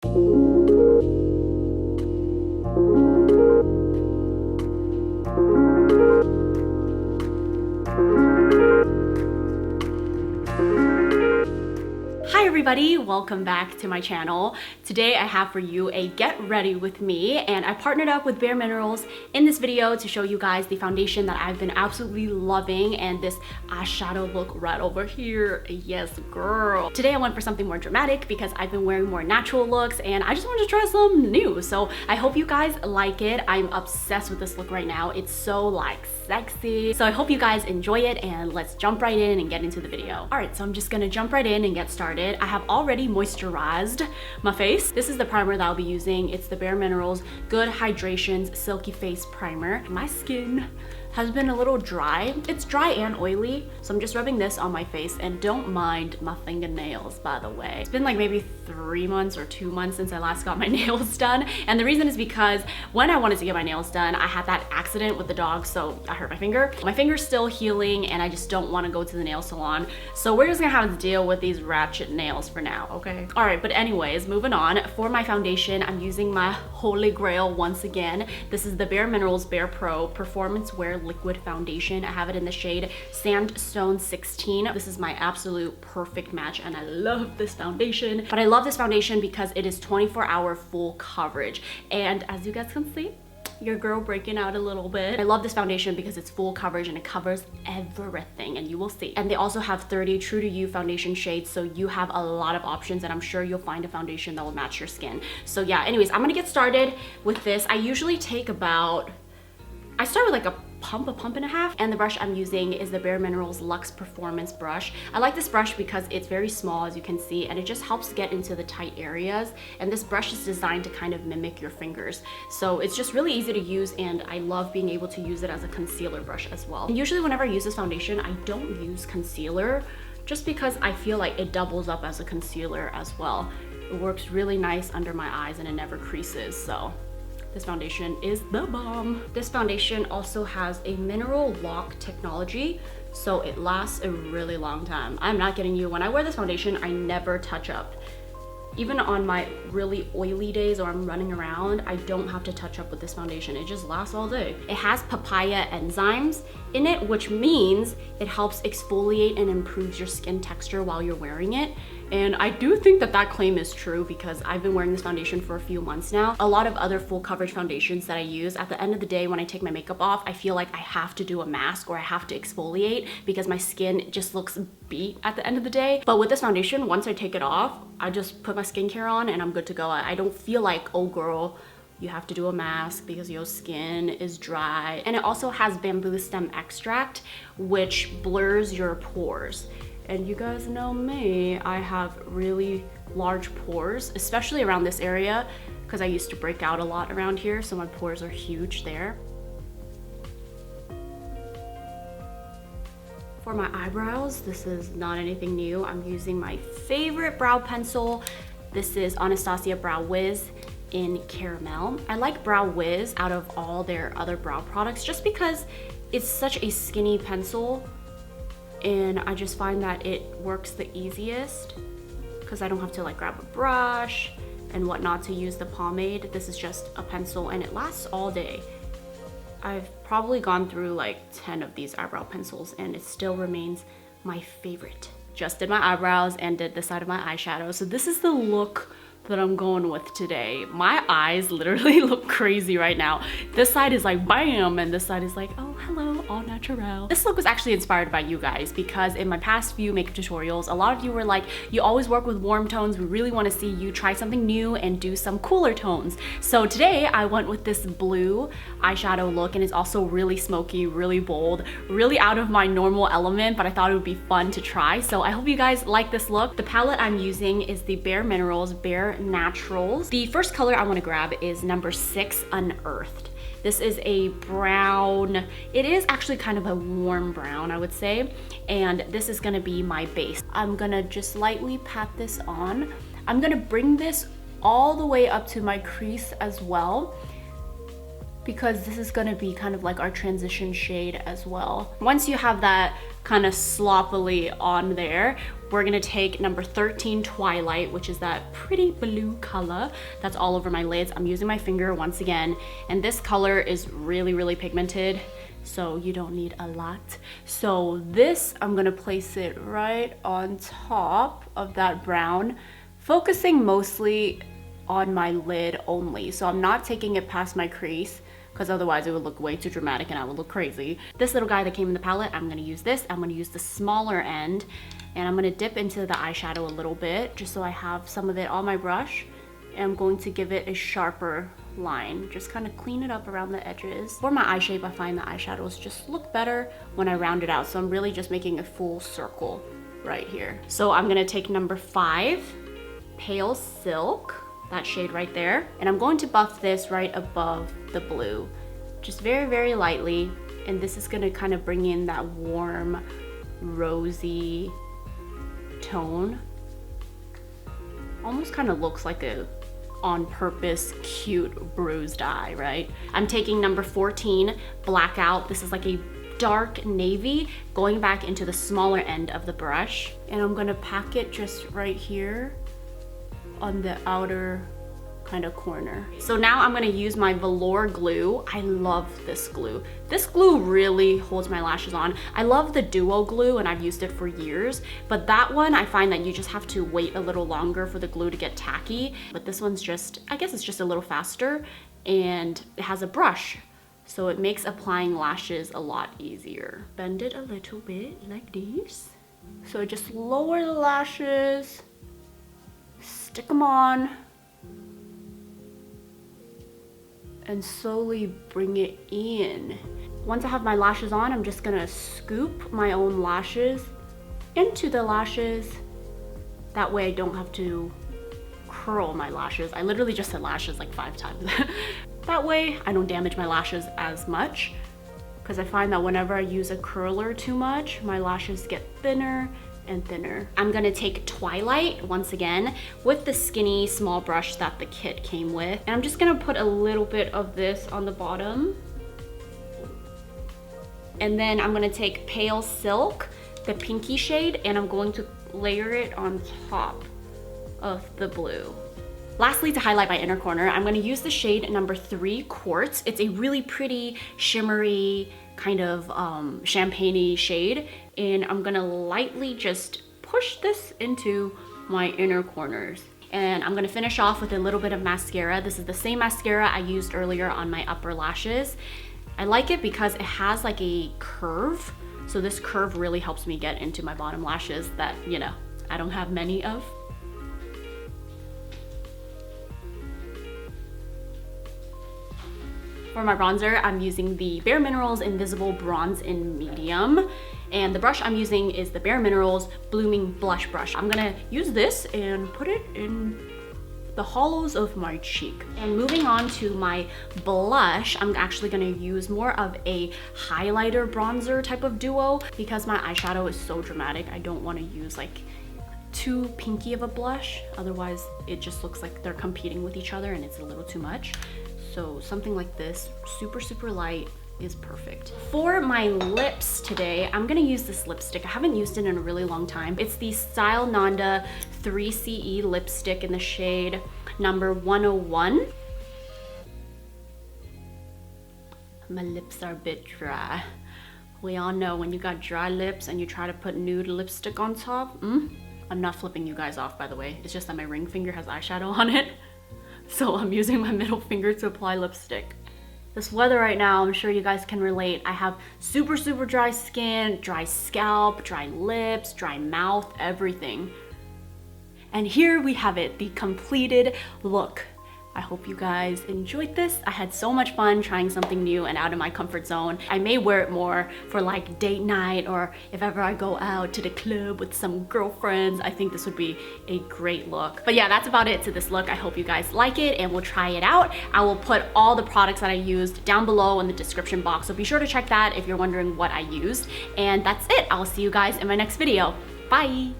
Hi everybody, welcome back to my channel. Today I have for you a get ready with me, and I partnered up with Bare Minerals in this video to show you guys the foundation that I've been absolutely loving, and this eyeshadow look right over here. Yes girl. Today I went for something more dramatic because I've been wearing more natural looks and I just wanted to try some new. So I hope you guys like it. I'm obsessed with this look right now. It's so like sexy. So I hope you guys enjoy it, and let's jump right in and get into the video. Alright, so I'm just gonna jump right in and get started. I have already moisturized my face. This is the primer that I'll be using. It's the Bare Minerals Good Hydrations Silky Face Primer. My skin has been a little dry. It's dry and oily, so I'm just rubbing this on my face, and don't mind my fingernails, by the way. It's been like maybe 3 months or 2 months since I last got my nails done, and the reason is because when I wanted to get my nails done, I had that accident with the dog, so I hurt my finger. My finger's still healing, and I just don't want to go to the nail salon, so we're just gonna have to deal with these ratchet nails for now, okay? All right, but anyways, moving on. For my foundation, I'm using my holy grail once again. This is the Bare Minerals BarePro Performance Wear Liquid Foundation. I have it in the shade Sandstone 16. This is my absolute perfect match, and I love this foundation. But I love this foundation because it is 24-hour full coverage, and as you guys can see, your girl breaking out a little bit. I love this foundation because it's full coverage and it covers everything, and you will see. And they also have 30 true to you foundation shades, so you have a lot of options, and I'm sure you'll find a foundation that will match your skin. So yeah, anyways, I'm gonna get started with this. I usually take about, I start with like a pump and a half, and the brush I'm using is the Bare Minerals Luxe Performance brush. I like this brush because it's very small, as you can see, and it just helps get into the tight areas, and this brush is designed to kind of mimic your fingers, so it's just really easy to use, and I love being able to use it as a concealer brush as well. And usually whenever I use this foundation, I don't use concealer just because I feel like it doubles up as a concealer as well. It works really nice under my eyes and it never creases, so this foundation is the bomb. This foundation also has a mineral lock technology, so it lasts a really long time. I'm not kidding you. When I wear this foundation, I never touch up. Even on my really oily days or I'm running around, I don't have to touch up with this foundation. It just lasts all day. It has papaya enzymes in it, which means it helps exfoliate and improves your skin texture while you're wearing it. And I do think that that claim is true because I've been wearing this foundation for a few months now. A lot of other full coverage foundations that I use, at the end of the day when I take my makeup off, I feel like I have to do a mask or I have to exfoliate because my skin just looks beat at the end of the day. But with this foundation, once I take it off, I just put my skincare on and I'm good to go. I don't feel like, oh girl, you have to do a mask because your skin is dry. And it also has bamboo stem extract, which blurs your pores. And you guys know me, I have really large pores, especially around this area, because I used to break out a lot around here, so my pores are huge there. For my eyebrows, this is not anything new. I'm using my favorite brow pencil. This is Anastasia Brow Wiz in Caramel. I like Brow Wiz out of all their other brow products just because it's such a skinny pencil, and I just find that it works the easiest because I don't have to like grab a brush and whatnot to use the pomade. This is just a pencil and it lasts all day. I've probably gone through like 10 of these eyebrow pencils and it still remains my favorite. Just did my eyebrows and did the side of my eyeshadow. So this is the look that I'm going with today. My eyes literally look crazy right now. This side is like bam, and this side is like, oh hello, all natural. This look was actually inspired by you guys because in my past few makeup tutorials, a lot of you were like, you always work with warm tones. We really want to see you try something new and do some cooler tones. So today I went with this blue eyeshadow look, and it's also really smoky, really bold, really out of my normal element, but I thought it would be fun to try. So I hope you guys like this look. The palette I'm using is the Bare Minerals Bare Naturals. The first color I want to grab is number 6, Unearthed. This is a brown. It is actually kind of a warm brown, I would say, and this is gonna be my base. I'm gonna just lightly pat this on. I'm gonna bring this all the way up to my crease as well, because this is gonna be kind of like our transition shade as well. Once you have that kind of sloppily on there, we're gonna take number 13 Twilight, which is that pretty blue color that's all over my lids. I'm using my finger once again, and this color is really, really pigmented, so you don't need a lot. So this, I'm gonna place it right on top of that brown, focusing mostly on my lid only. So I'm not taking it past my crease, because otherwise it would look way too dramatic and I would look crazy. This little guy that came in the palette, I'm gonna use this. I'm gonna use the smaller end, and I'm gonna dip into the eyeshadow a little bit, just so I have some of it on my brush. And I'm going to give it a sharper line, just kind of clean it up around the edges. For my eye shape, I find the eyeshadows just look better when I round it out. So I'm really just making a full circle right here. So I'm gonna take number 5, Pale Silk, that shade right there. And I'm going to buff this right above the blue, just very, very lightly. And this is gonna kind of bring in that warm, rosy tone. Almost kind of looks like a on purpose cute bruised eye, right? I'm taking number 14, Blackout. This is like a dark navy, going back into the smaller end of the brush. And I'm gonna pack it just right here on the outer kind of corner. So now I'm gonna use my Velour glue. I love this glue. This glue really holds my lashes on. I love the Duo glue and I've used it for years, but that one I find that you just have to wait a little longer for the glue to get tacky. But this one's just, I guess it's just a little faster, and it has a brush, so it makes applying lashes a lot easier. Bend it a little bit like this. So just lower the lashes, stick them on, and slowly bring it in. Once I have my lashes on, I'm just gonna scoop my own lashes into the lashes. That way I don't have to curl my lashes. I literally just said lashes like 5 times. That way I don't damage my lashes as much, because I find that whenever I use a curler too much, my lashes get thinner and thinner. I'm gonna take Twilight once again with the skinny small brush that the kit came with, and I'm just gonna put a little bit of this on the bottom. And then I'm gonna take Pale Silk, the pinky shade, and I'm going to layer it on top of the blue. Lastly, to highlight my inner corner, I'm gonna use the shade number 3, Quartz. It's a really pretty, shimmery, kind of champagne-y shade, and I'm gonna lightly just push this into my inner corners. And I'm gonna finish off with a little bit of mascara. This is the same mascara I used earlier on my upper lashes. I like it because it has like a curve, so this curve really helps me get into my bottom lashes that, you know, I don't have many of. For my bronzer, I'm using the Bare Minerals Invisible Bronze in Medium, and the brush I'm using is the Bare Minerals Blooming Blush Brush. I'm gonna use this and put it in the hollows of my cheek. And moving on to my blush, I'm actually gonna use more of a highlighter bronzer type of duo, because my eyeshadow is so dramatic. I don't wanna use like too pinky of a blush, otherwise it just looks like they're competing with each other and it's a little too much. So something like this, super, super light, is perfect. For my lips today, I'm gonna use this lipstick. I haven't used it in a really long time. It's the StyleNanda 3CE lipstick in the shade number 101. My lips are a bit dry. We all know when you got dry lips and you try to put nude lipstick on top, I'm not flipping you guys off, by the way. It's just that my ring finger has eyeshadow on it. So I'm using my middle finger to apply lipstick. This weather right now, I'm sure you guys can relate. I have super, super dry skin, dry scalp, dry lips, dry mouth, everything. And here we have it, the completed look. I hope you guys enjoyed this. I had so much fun trying something new and out of my comfort zone. I may wear it more for like date night, or if ever I go out to the club with some girlfriends. I think this would be a great look. But yeah, that's about it to this look. I hope you guys like it and will try it out. I will put all the products that I used down below in the description box, so be sure to check that if you're wondering what I used. And that's it. I'll see you guys in my next video. Bye.